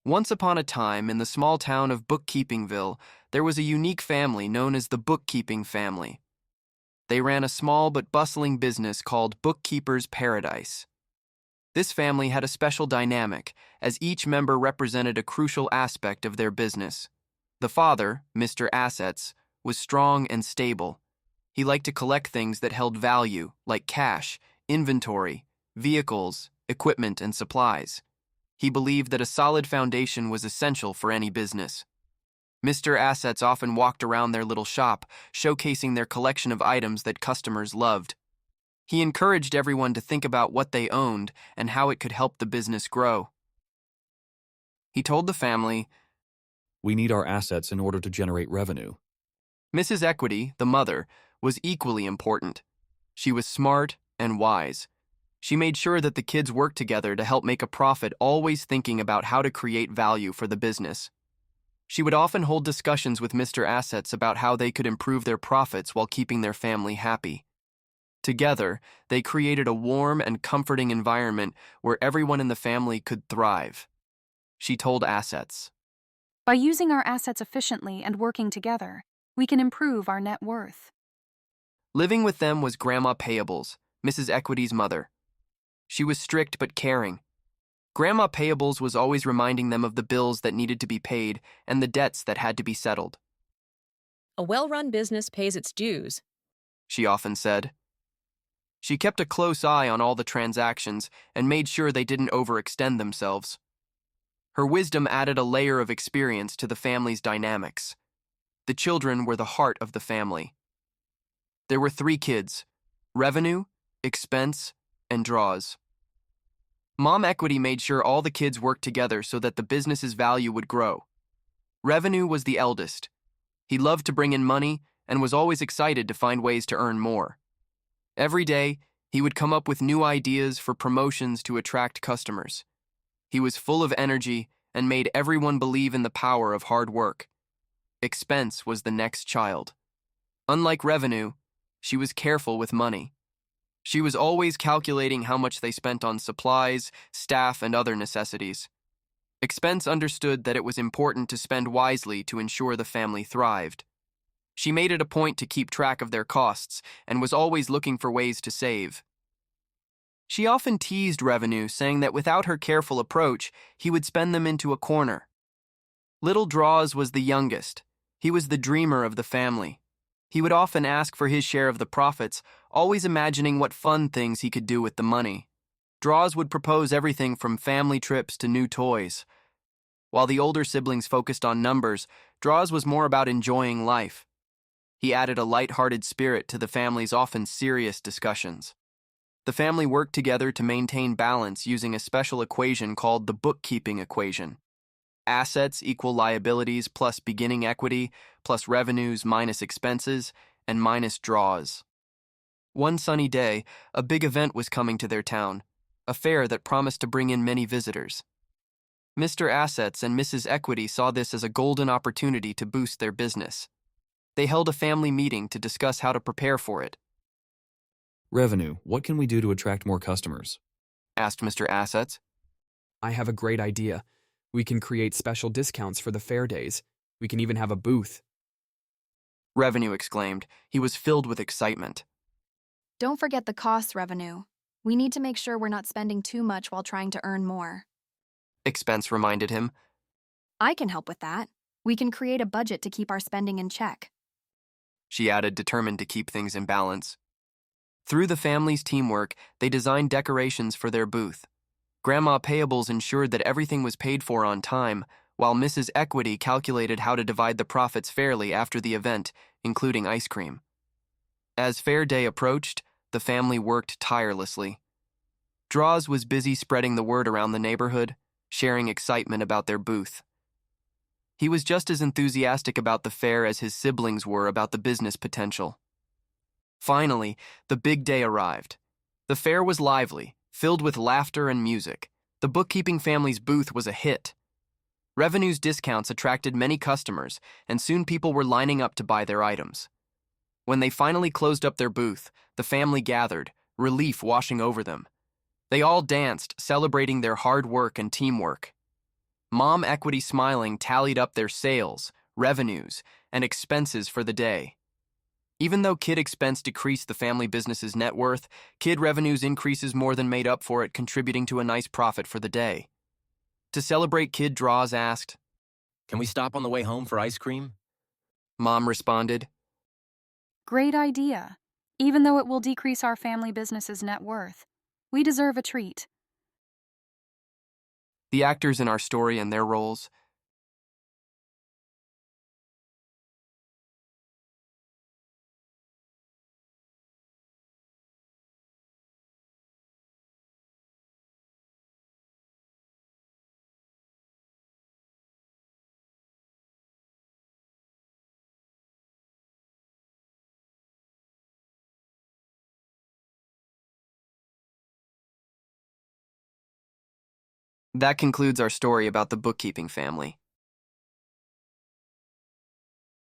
Once upon a time, in the small town of Bookkeepingville, there was a unique family known as the Bookkeeping family. They ran a small but bustling business called Bookkeeper's Paradise. This family had a special dynamic, as each member represented a crucial aspect of their business. The father, Mr. Assets, was strong and stable. He liked to collect things that held value, like cash, inventory, vehicles, equipment, and supplies. He believed that a solid foundation was essential for any business. Mr. Assets often walked around their little shop, showcasing their collection of items that customers loved. He encouraged everyone to think about what they owned and how it could help the business grow. He told the family, "We need our assets in order to generate revenue." Mrs. Equity, the mother, was equally important. She was smart and wise. She made sure that the kids worked together to help make a profit, always thinking about how to create value for the business. She would often hold discussions with Mr. Assets about how they could improve their profits while keeping their family happy. Together, they created a warm and comforting environment where everyone in the family could thrive. She told Assets, "By using our assets efficiently and working together, we can improve our net worth." Living with them was Grandma Payables, Mrs. Equity's mother. She was strict but caring. Grandma Payables was always reminding them of the bills that needed to be paid and the debts that had to be settled. "A well-run business pays its dues," she often said. She kept a close eye on all the transactions and made sure they didn't overextend themselves. Her wisdom added a layer of experience to the family's dynamics. The children were the heart of the family. There were 3 kids: revenue, expense, and draws. Mom Equity made sure all the kids worked together so that the business's value would grow. Revenue was the eldest. He loved to bring in money and was always excited to find ways to earn more. Every day, he would come up with new ideas for promotions to attract customers. He was full of energy and made everyone believe in the power of hard work. Expense was the next child. Unlike revenue, she was careful with money. She was always calculating how much they spent on supplies, staff, and other necessities. Expense understood that it was important to spend wisely to ensure the family thrived. She made it a point to keep track of their costs and was always looking for ways to save. She often teased Revenue, saying that without her careful approach, he would spend them into a corner. Little Draws was the youngest. He was the dreamer of the family. He would often ask for his share of the profits, always imagining what fun things he could do with the money. Draws would propose everything from family trips to new toys. While the older siblings focused on numbers, Draws was more about enjoying life. He added a light-hearted spirit to the family's often serious discussions. The family worked together to maintain balance using a special equation called the bookkeeping equation. Assets equal liabilities plus beginning equity plus revenues minus expenses and minus draws. One sunny day, a big event was coming to their town, a fair that promised to bring in many visitors. Mr. Assets and Mrs. Equity saw this as a golden opportunity to boost their business. They held a family meeting to discuss how to prepare for it. "Revenue, what can we do to attract more customers?" asked Mr. Assets. "I have a great idea. We can create special discounts for the fair days. We can even have a booth." Revenue exclaimed. He was filled with excitement. "Don't forget the costs, Revenue. We need to make sure we're not spending too much while trying to earn more." Expense reminded him. "I can help with that. We can create a budget to keep our spending in check." She added, determined to keep things in balance. Through the family's teamwork, they designed decorations for their booth. Grandma Payables ensured that everything was paid for on time, while Mrs. Equity calculated how to divide the profits fairly after the event, including ice cream. As fair day approached, the family worked tirelessly. Draws was busy spreading the word around the neighborhood, sharing excitement about their booth. He was just as enthusiastic about the fair as his siblings were about the business potential. Finally, the big day arrived. The fair was lively, filled with laughter and music. The bookkeeping family's booth was a hit. Revenue's discounts attracted many customers, and soon people were lining up to buy their items. When they finally closed up their booth, the family gathered, relief washing over them. They all danced, celebrating their hard work and teamwork. Mom Equity Smiling tallied up their sales, revenues, and expenses for the day. Even though Kid expense decreased the family business's net worth, Kid revenues increases more than made up for it, contributing to a nice profit for the day. To celebrate, Kid Draws asked. Can we stop on the way home for ice cream? Mom responded. Great idea. Even though it will decrease our family business's net worth, we deserve a treat. The actors in our story and their roles. That concludes our story about the bookkeeping family.